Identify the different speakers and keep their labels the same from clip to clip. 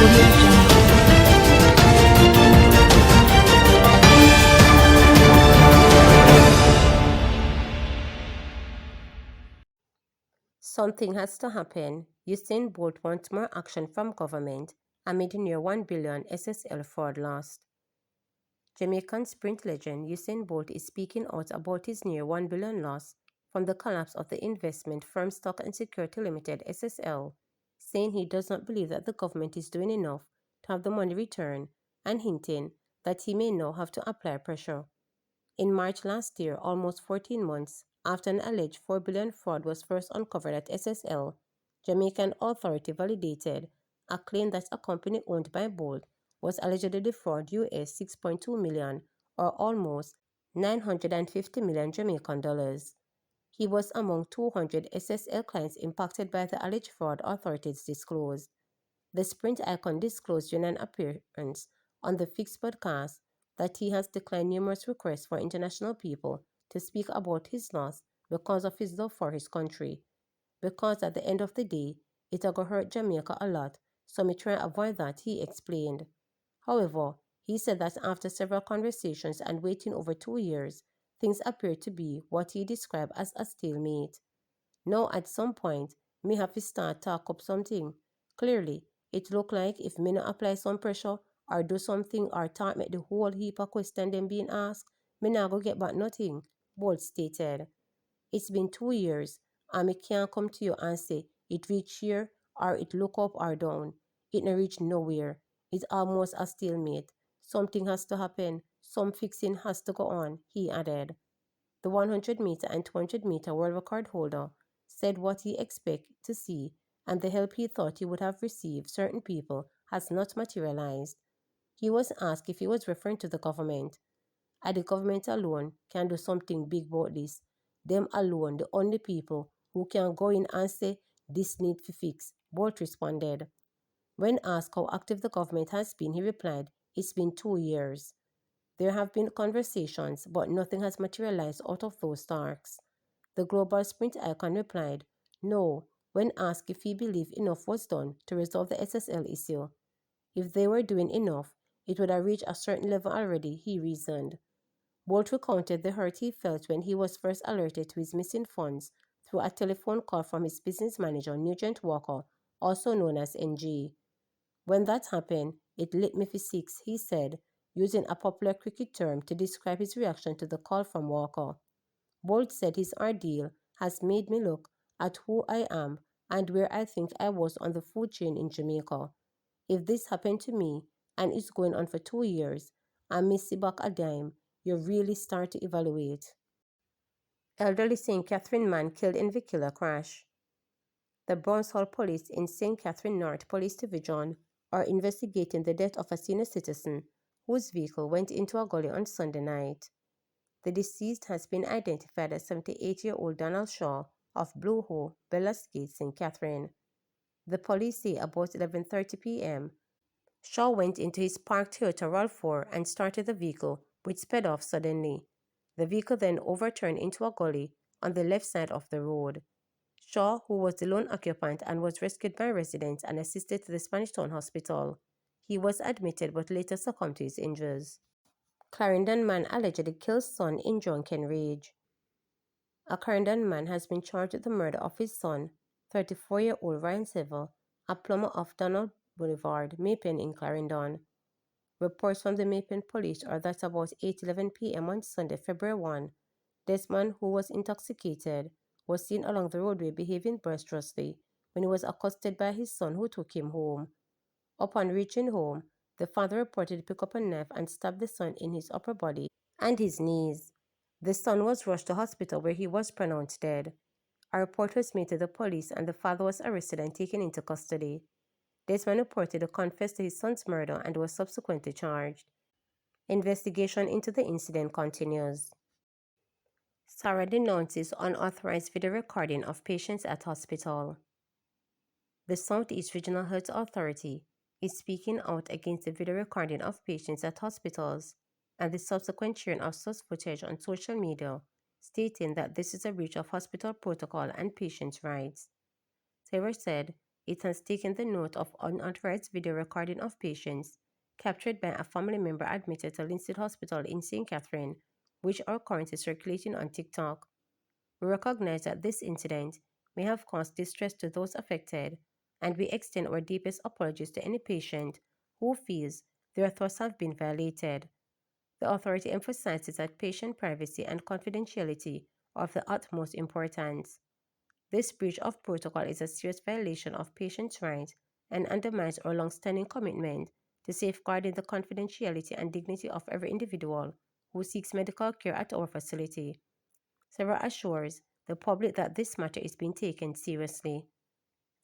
Speaker 1: Audio Jungle.
Speaker 2: Something has to happen. Usain Bolt wants more action from government amid near 1 billion SSL fraud lost. Jamaican sprint legend Usain Bolt is speaking out about his near 1 billion loss from the collapse of the investment firm Stock and Security Limited SSL, saying he does not believe that the government is doing enough to have the money returned and hinting that he may now have to apply pressure. In March last year, almost 14 months after an alleged 4 billion fraud was first uncovered at SSL, Jamaican authority validated a claim that a company owned by Bolt was allegedly defrauded US 6.2 million or almost 950 million Jamaican dollars. He was among 200 SSL clients impacted by the alleged fraud, authorities disclosed. The Sprint icon disclosed during an appearance on the Fix podcast that he has declined numerous requests for international people to speak about his loss because of his love for his country. Because at the end of the day, it go hurt Jamaica a lot, so me try avoid that, he explained. However, he said that after several conversations and waiting over 2 years, things appear to be what he described as a stalemate. Now at some point, me have to start talk up something. Clearly, it look like if me not apply some pressure or do something or talk make the whole heap of question them being asked, me not go get back nothing, Bolt stated. It's been 2 years and me can't come to you and say it reach here or it look up or down. It no reach nowhere. It's almost a stalemate. Something has to happen. Some fixing has to go on, he added. The 100-meter and 200-meter world record holder said what he expected to see and the help he thought he would have received certain people has not materialized. He was asked if he was referring to the government. And the government alone can do something big about this. Them alone, the only people who can go in and say this need to fix, Bolt responded. When asked how active the government has been, he replied, it's been 2 years. There have been conversations, but nothing has materialized out of those talks. The global sprint icon replied, no, when asked if he believed enough was done to resolve the SSL issue. If they were doing enough, it would have reached a certain level already, he reasoned. Bolt recounted the hurt he felt when he was first alerted to his missing funds through a telephone call from his business manager, Nugent Walker, also known as NG. When that happened, it lit me for six, he said, using a popular cricket term to describe his reaction to the call from Walker. Bolt said his ordeal has made me look at who I am and where I think I was on the food chain in Jamaica. If this happened to me and it's going on for 2 years and me see back a dime, you really start to evaluate. Elderly St. Catherine man killed in vehicular crash. The Bronx Police in St. Catherine North Police Division are investigating the death of a senior citizen whose vehicle went into a gully on Sunday night. The deceased has been identified as 78-year-old Donald Shaw of Blue Hole, Bellas Gate, St. Catherine. The police say about 11:30 p.m., Shaw went into his parked Toyota RAV4 and started the vehicle, which sped off suddenly. The vehicle then overturned into a gully on the left side of the road. Shaw, who was the lone occupant and was rescued by residents and assisted to the Spanish Town Hospital. He was admitted but later succumbed to his injuries. Clarendon man allegedly kills son in drunken rage. A Clarendon man has been charged with the murder of his son, 34-year-old Ryan Seville, a plumber of Donald Boulevard, Maypen in Clarendon. Reports from the Maypen police are that about 8:11 p.m. on Sunday, February 1, this man, who was intoxicated, was seen along the roadway behaving boisterously when he was accosted by his son, who took him home. Upon reaching home, the father reported to pick up a knife and stab the son in his upper body and his knees. The son was rushed to hospital where he was pronounced dead. A report was made to the police and the father was arrested and taken into custody. This man reported to confess to his son's murder and was subsequently charged. Investigation into the incident continues. Sarah denounces unauthorized video recording of patients at hospital. The Southeast Regional Health Authority is speaking out against the video recording of patients at hospitals and the subsequent sharing of such footage on social media, stating that this is a breach of hospital protocol and patients' rights. Sarah said, it has taken the note of unauthorized video recording of patients captured by a family member admitted to Linstead Hospital in St. Catherine, which are currently circulating on TikTok. We recognize that this incident may have caused distress to those affected, and we extend our deepest apologies to any patient who feels their thoughts have been violated. The authority emphasizes that patient privacy and confidentiality are of the utmost importance. This breach of protocol is a serious violation of patients' rights and undermines our long-standing commitment to safeguarding the confidentiality and dignity of every individual who seeks medical care at our facility. Sarah assures the public that this matter is being taken seriously.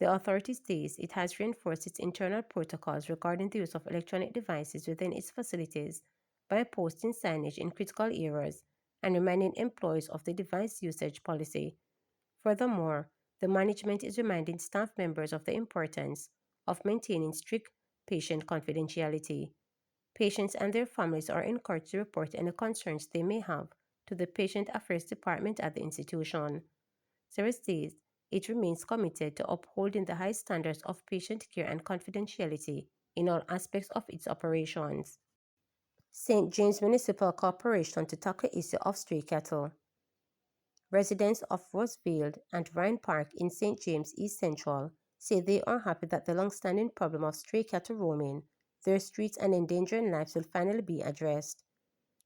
Speaker 2: The authority states it has reinforced its internal protocols regarding the use of electronic devices within its facilities by posting signage in critical areas and reminding employees of the device usage policy. Furthermore, the management is reminding staff members of the importance of maintaining strict patient confidentiality. Patients and their families are encouraged to report any concerns they may have to the Patient Affairs Department at the institution. Sarah says it remains committed to upholding the high standards of patient care and confidentiality in all aspects of its operations. St. James Municipal Corporation to tackle issue of stray cattle. Residents of Rosefield and Rhine Park in St. James East Central say they are happy that the long-standing problem of stray cattle roaming their streets and endangering lives will finally be addressed.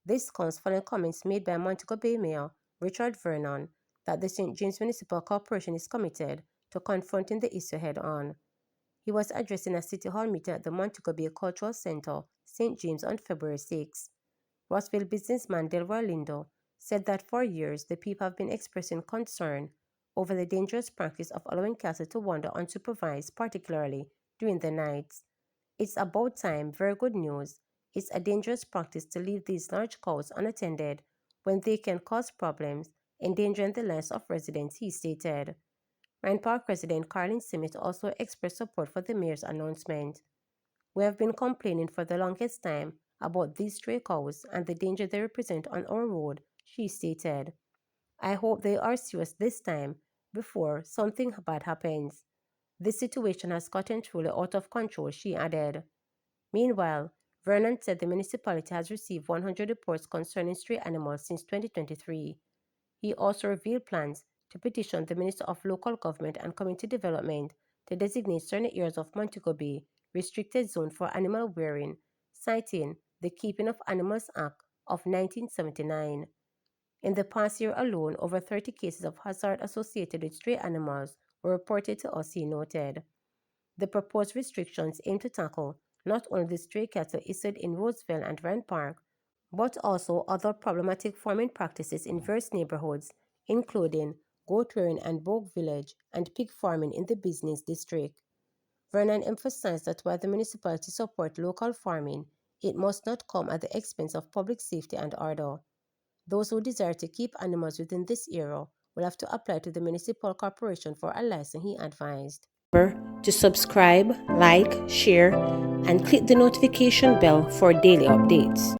Speaker 2: This comes following comments made by Montego Bay Mayor Richard Vernon that the St. James Municipal Corporation is committed to confronting the issue head-on. He was addressing a City Hall meeting at the Montego Bay Cultural Center, St. James, on February 6. Rossville businessman Delroy Lindo said that for years the people have been expressing concern over the dangerous practice of allowing cattle to wander unsupervised, particularly during the nights. It's about time, very good news. It's a dangerous practice to leave these large cows unattended when they can cause problems, endangering the lives of residents, he stated. Rhine Park resident Carlin Simmet also expressed support for the mayor's announcement. We have been complaining for the longest time about these stray cows and the danger they represent on our road, she stated. I hope they are serious this time before something bad happens. This situation has gotten truly out of control, she added. Meanwhile, Vernon said the municipality has received 100 reports concerning stray animals since 2023. He also revealed plans to petition the Minister of Local Government and Community Development to designate certain areas of Montego Bay restricted zone for animal rearing, citing the Keeping of Animals Act of 1979. In the past year alone, over 30 cases of hazard associated with stray animals were reported to us, he noted. The proposed restrictions aim to tackle not only the stray cattle issued in Roseville and Rhine Park, but also other problematic farming practices in various neighborhoods, including goat rearing and Bogue Village and pig farming in the business district. Vernon emphasized that while the municipality supports local farming, it must not come at the expense of public safety and order. Those who desire to keep animals within this area will have to apply to the municipal corporation for a license, he advised. Remember to subscribe, like, share, and click the notification bell for daily updates.